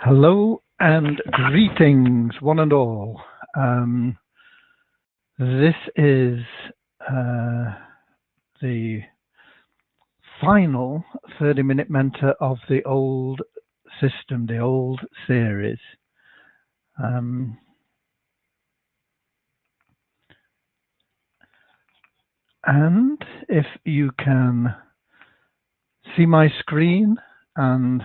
Hello and greetings, one and all. This is the final 30-minute mentor of the old system, the old series. And if you can see my screen and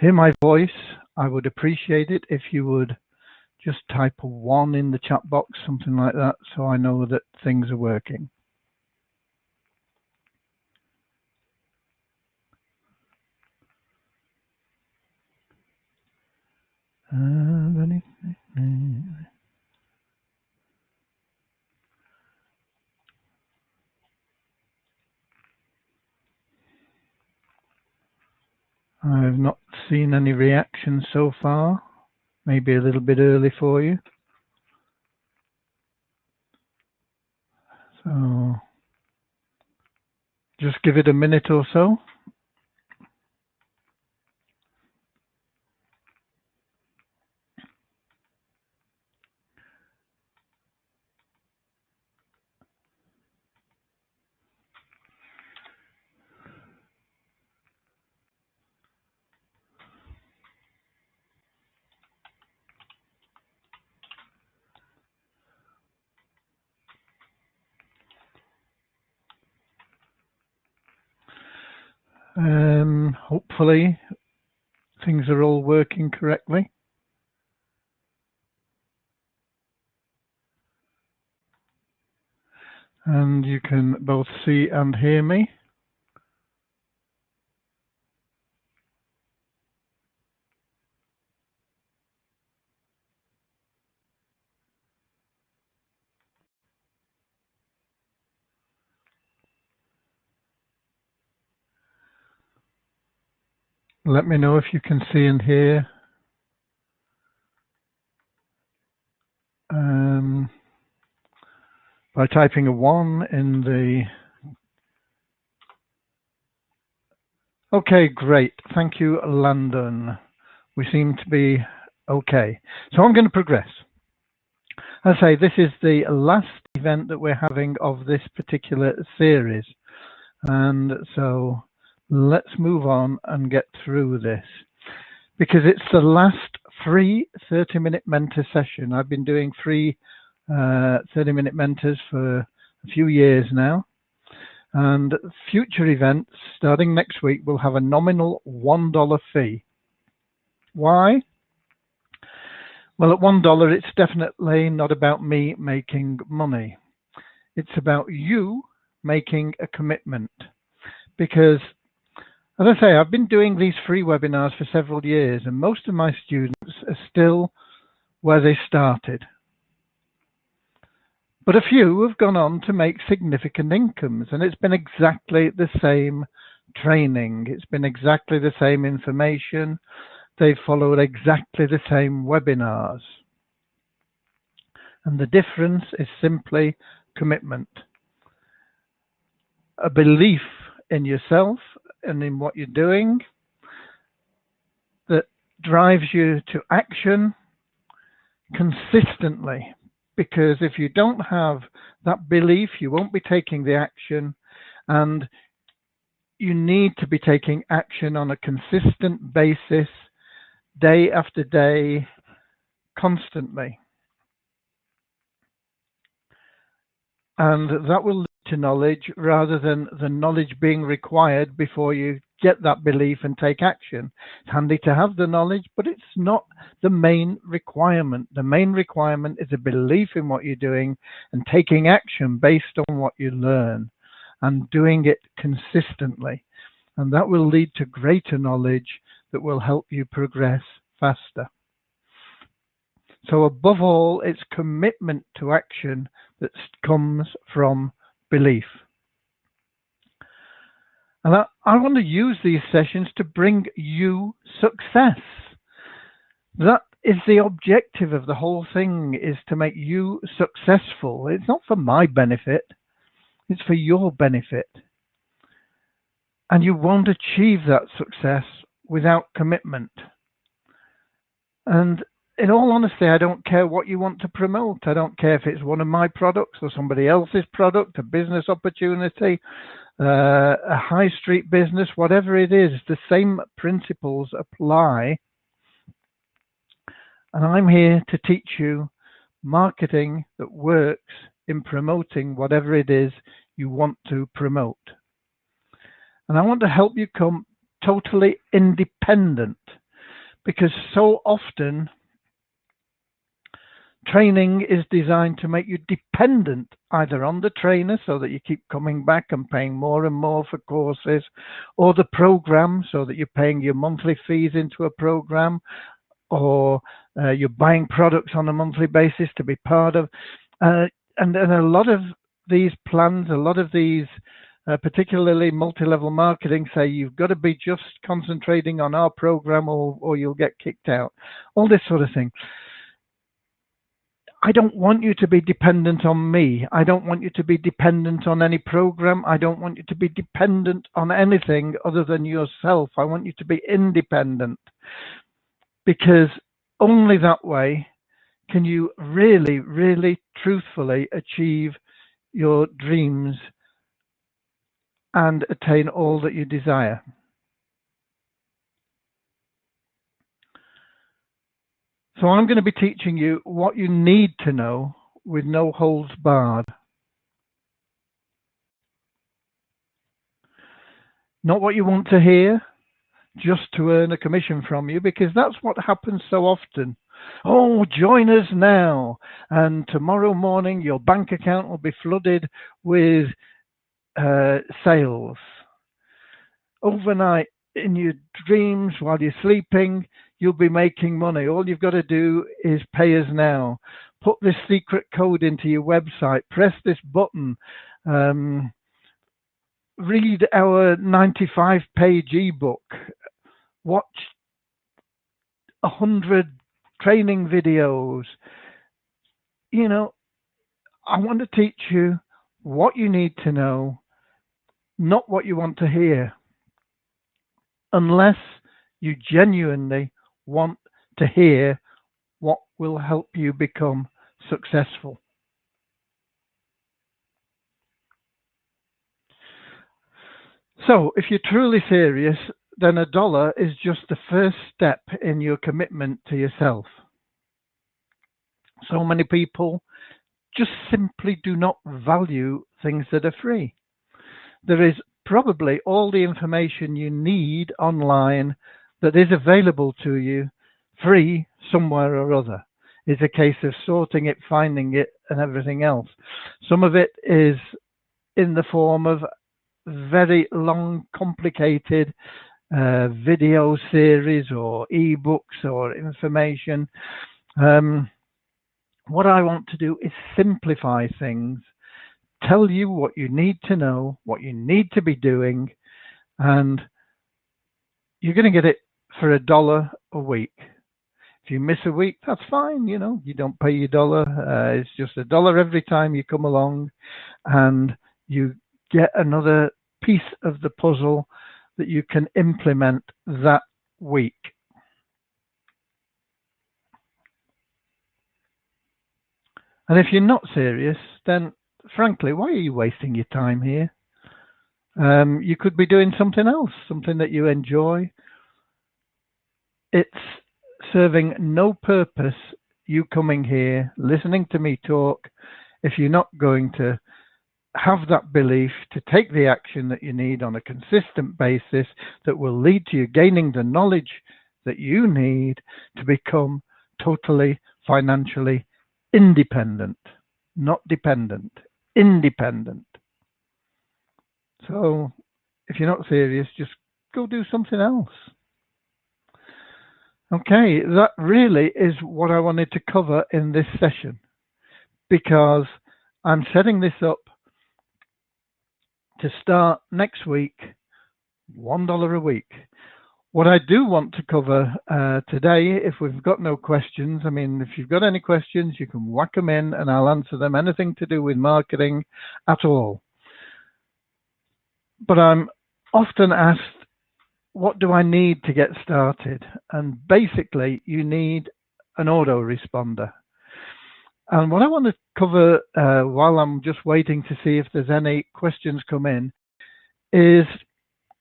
hear my voice, I would appreciate it if you would just type a 1 in the chat box, something like that, so I know that things are working. I've not seen any reactions so far. Maybe a little bit early for you. So just give it a minute or so. Hopefully things are all working correctly. And you can both see and hear me. Let me know if you can see and hear. By typing a 1 in the... Okay, great. Thank you, Landon. We seem to be okay. So I'm going to progress. As I say, this is the last event that we're having of this particular series. And so let's move on and get through this, because it's the last free 30-minute mentor session. I've been doing free 30-minute mentors for a few years now, and future events starting next week will have a nominal $1 fee. Why? Well, at $1, it's definitely not about me making money. It's about you making a commitment. Because, as I say, I've been doing these free webinars for several years, and most of my students are still where they started. But a few have gone on to make significant incomes, and it's been exactly the same training. It's been exactly the same information. They've followed exactly the same webinars. And the difference is simply commitment. A belief in yourself and in what you're doing that drives you to action consistently. Because if you don't have that belief, you won't be taking the action, and you need to be taking action on a consistent basis, day after day, constantly. And that will lead to knowledge rather than the knowledge being required before you get that belief and take action. It's handy to have the knowledge, but it's not the main requirement. The main requirement is a belief in what you're doing and taking action based on what you learn and doing it consistently. And that will lead to greater knowledge that will help you progress faster. So above all, it's commitment to action that comes from belief. And I want to use these sessions to bring you success. That is the objective of the whole thing, is to make you successful. It's not for my benefit, it's for your benefit. And you won't achieve that success without commitment. And in all honesty, I don't care what you want to promote. I don't care if it's one of my products or somebody else's product, a business opportunity, a high street business, whatever it is, the same principles apply. And I'm here to teach you marketing that works in promoting whatever it is you want to promote. And I want to help you become totally independent, because so often training is designed to make you dependent either on the trainer so that you keep coming back and paying more and more for courses, or the program so that you're paying your monthly fees into a program, or you're buying products on a monthly basis to be part of. And a lot of these plans, a lot of these, particularly multi-level marketing, say you've got to be just concentrating on our program or you'll get kicked out. All this sort of thing. I don't want you to be dependent on me. I don't want you to be dependent on any program. I don't want you to be dependent on anything other than yourself. I want you to be independent, because only that way can you really, really, truthfully achieve your dreams and attain all that you desire. So I'm going to be teaching you what you need to know with no holds barred. Not what you want to hear, just to earn a commission from you, because that's what happens so often. Oh, join us now, and tomorrow morning your bank account will be flooded with sales. Overnight, in your dreams, while you're sleeping, you'll be making money. All you've got to do is pay us now. Put this secret code into your website. Press this button. Read our 95-page ebook. Watch 100 training videos. You know, I want to teach you what you need to know, not what you want to hear, unless you genuinely want to hear what will help you become successful. So if you're truly serious, then $1 is just the first step in your commitment to yourself. So many people just simply do not value things that are free. There is probably all the information you need online that is available to you free somewhere or other. It's a case of sorting it, finding it, and everything else. Some of it is in the form of very long, complicated video series or ebooks or information. What I want to do is simplify things, tell you what you need to know, what you need to be doing, and you're going to get it for $1 a week. If you miss a week, that's fine. You know, you don't pay your $1. It's just $1 every time you come along, and you get another piece of the puzzle that you can implement that week. And if you're not serious, then frankly, why are you wasting your time here? You could be doing something else, something that you enjoy. It's serving no purpose, you coming here, listening to me talk, if you're not going to have that belief to take the action that you need on a consistent basis that will lead to you gaining the knowledge that you need to become totally financially independent, not dependent, independent. So if you're not serious, just go do something else. Okay, that really is what I wanted to cover in this session, because I'm setting this up to start next week, $1 a week. What I do want to cover today, if we've got no questions, I mean, if you've got any questions, you can whack them in and I'll answer them, anything to do with marketing at all. But I'm often asked, what do I need to get started? And basically, you need an autoresponder. And what I want to cover while I'm just waiting to see if there's any questions come in is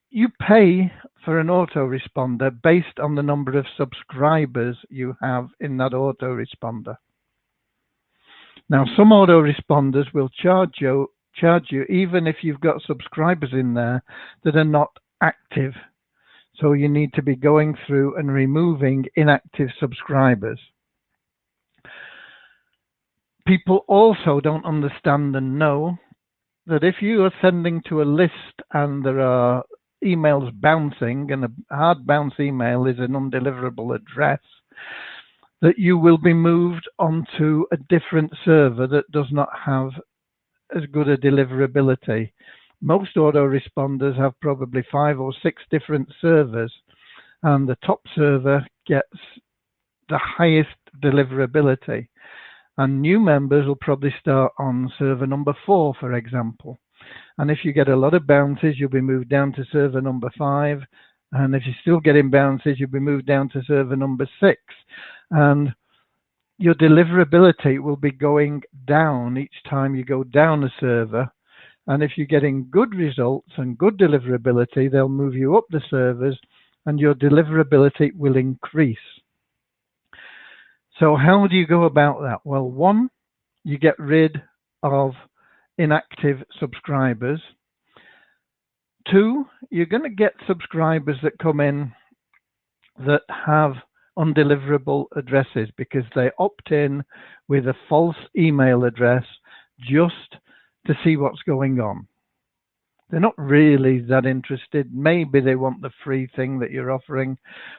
you pay for an autoresponder based on the number of subscribers you have in that autoresponder. Now, some autoresponders will charge you even if you've got subscribers in there that are not active. So you need to be going through and removing inactive subscribers. People also don't understand and know that if you are sending to a list and there are emails bouncing, and a hard bounce email is an undeliverable address, that you will be moved onto a different server that does not have as good a deliverability. Most autoresponders have probably 5 or 6 different servers, and the top server gets the highest deliverability. And new members will probably start on server number 4, for example. And if you get a lot of bounces, you'll be moved down to server number 5. And if you're still getting bounces, you'll be moved down to server number 6. And your deliverability will be going down each time you go down a server. And if you're getting good results and good deliverability, they'll move you up the servers and your deliverability will increase. So how do you go about that? Well, 1, you get rid of inactive subscribers. 2, you're going to get subscribers that come in that have undeliverable addresses because they opt in with a false email address just to see what's going on. They're not really that interested. Maybe they want the free thing that you're offering,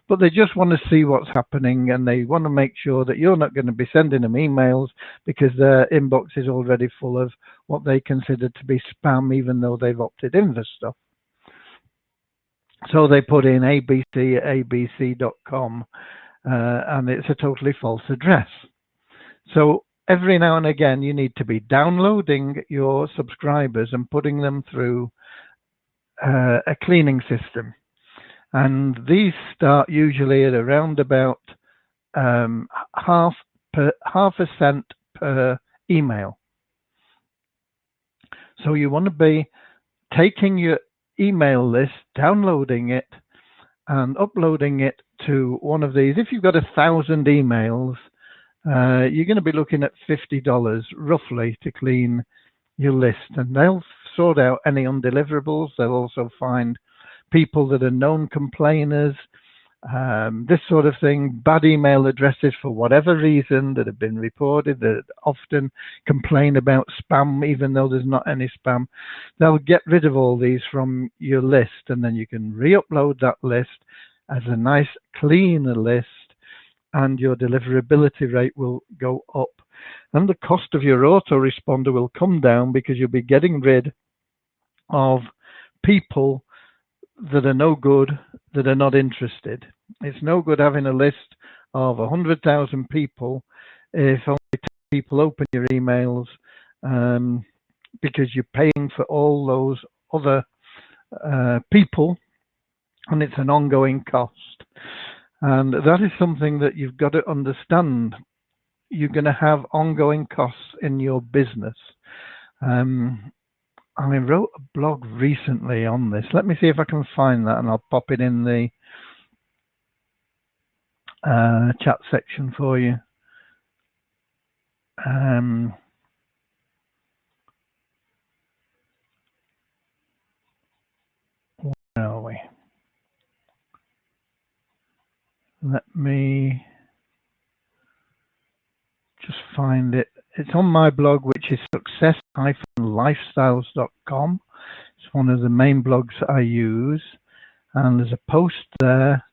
but they just want to see what's happening, and they want to make sure that you're not going to be sending them emails because their inbox is already full of what they consider to be spam, even though they've opted in for stuff. So they put in abc at abc.com, and it's a totally false address. So every now and again, you need to be downloading your subscribers and putting them through a cleaning system. And these start usually at around about half a cent per email. So you want to be taking your email list, downloading it, and uploading it to one of these. If you've got 1,000 emails, you're going to be looking at $50 roughly to clean your list, and they'll sort out any undeliverables. They'll also find people that are known complainers, this sort of thing, bad email addresses for whatever reason that have been reported that often complain about spam, even though there's not any spam. They'll get rid of all these from your list, and then you can re-upload that list as a nice cleaner list, and your deliverability rate will go up. And the cost of your autoresponder will come down because you'll be getting rid of people that are no good, that are not interested. It's no good having a list of 100,000 people if only 2 people open your emails, because you're paying for all those other people, and it's an ongoing cost. And that is something that you've got to understand. You're going to have ongoing costs in your business. I wrote a blog recently on this. Let me see if I can find that, and I'll pop it in the chat section for you. Where are we? Let me just find it. It's on my blog, which is success-lifestyles.com. It's one of the main blogs I use, and there's a post there.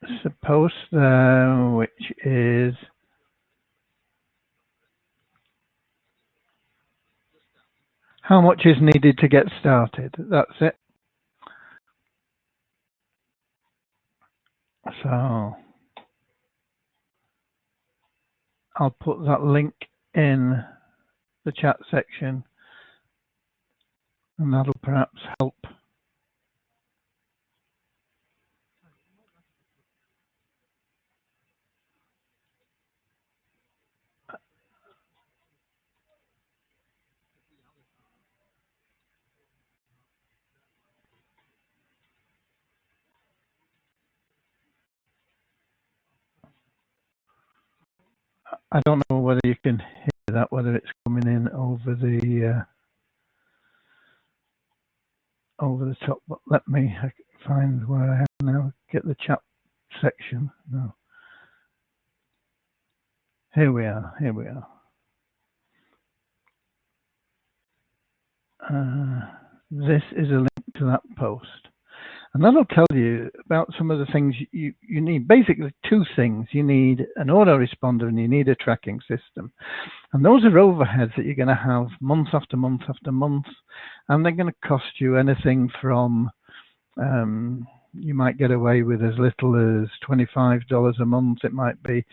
There's a post there which is how much is needed to get started. That's it. So I'll put that link in the chat section, and that'll perhaps help I don't know whether you can hear that, whether it's coming in over the top, but let me find where I am now. Get the chat section. No. Here we are. Here we are. This is a link to that post. And that'll tell you about some of the things you need. Basically, two things. You need an autoresponder and you need a tracking system. And those are overheads that you're going to have month after month after month. And they're going to cost you anything from, you might get away with as little as $25 a month. It might be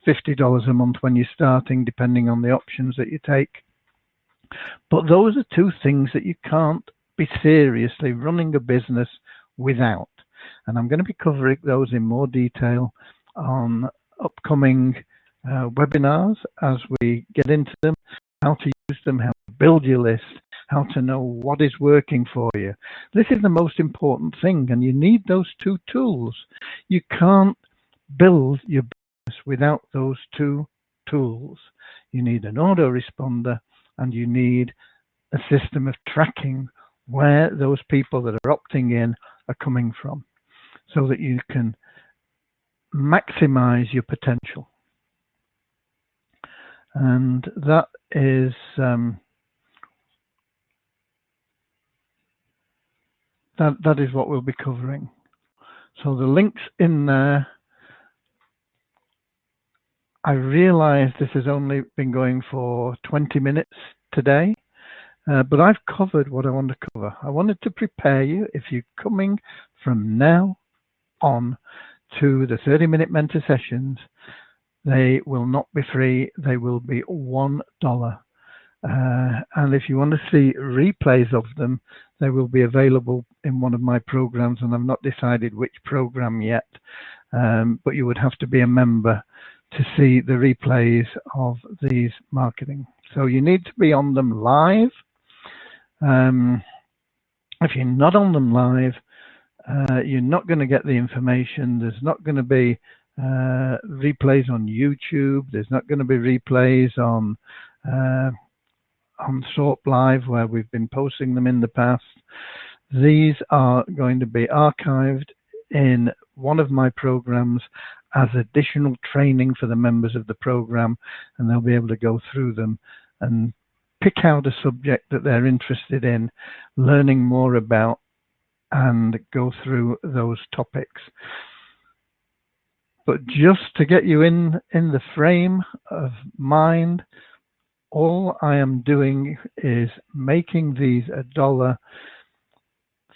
$50 a month when you're starting, depending on the options that you take. But those are two things that you can't be seriously running a business without. And I'm going to be covering those in more detail on upcoming webinars as we get into them, how to use them, how to build your list, how to know what is working for you. This is the most important thing, and you need those two tools. You can't build your business without those two tools. You need an autoresponder and you need a system of tracking where those people that are opting in are coming from, so that you can maximize your potential. And that is that is what we'll be covering. So the links in there. I realize this has only been going for 20 minutes today. But I've covered what I want to cover. I wanted to prepare you if you're coming from now on to the 30-minute mentor sessions. They will not be free. They will be $1. And if you want to see replays of them, they will be available in one of my programs, and I've not decided which program yet. But you would have to be a member to see the replays of these marketing. So you need to be on them live. If you're not on them live, you're not going to get the information. There's not going to be replays on YouTube. There's not going to be replays on SOAP Live, where we've been posting them in the past. These are going to be archived in one of my programs as additional training for the members of the program, and they'll be able to go through them and pick out a subject that they're interested in learning more about and go through those topics. But just to get you in the frame of mind, all I am doing is making these $1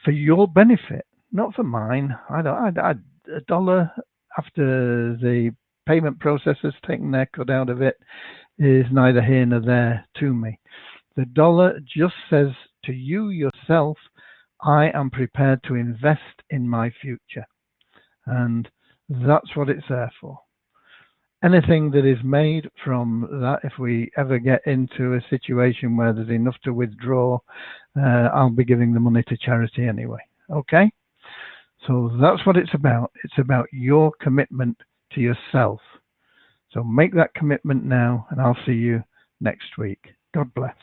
for your benefit, not for mine. $1 after the payment processors taking their cut out of it is neither here nor there to me. The dollar just says to you yourself, I am prepared to invest in my future. And that's what it's there for. Anything that is made from that, if we ever get into a situation where there's enough to withdraw, I'll be giving the money to charity anyway. Okay? So that's what it's about. It's about your commitment to yourself. So make that commitment now, and I'll see you next week. God bless.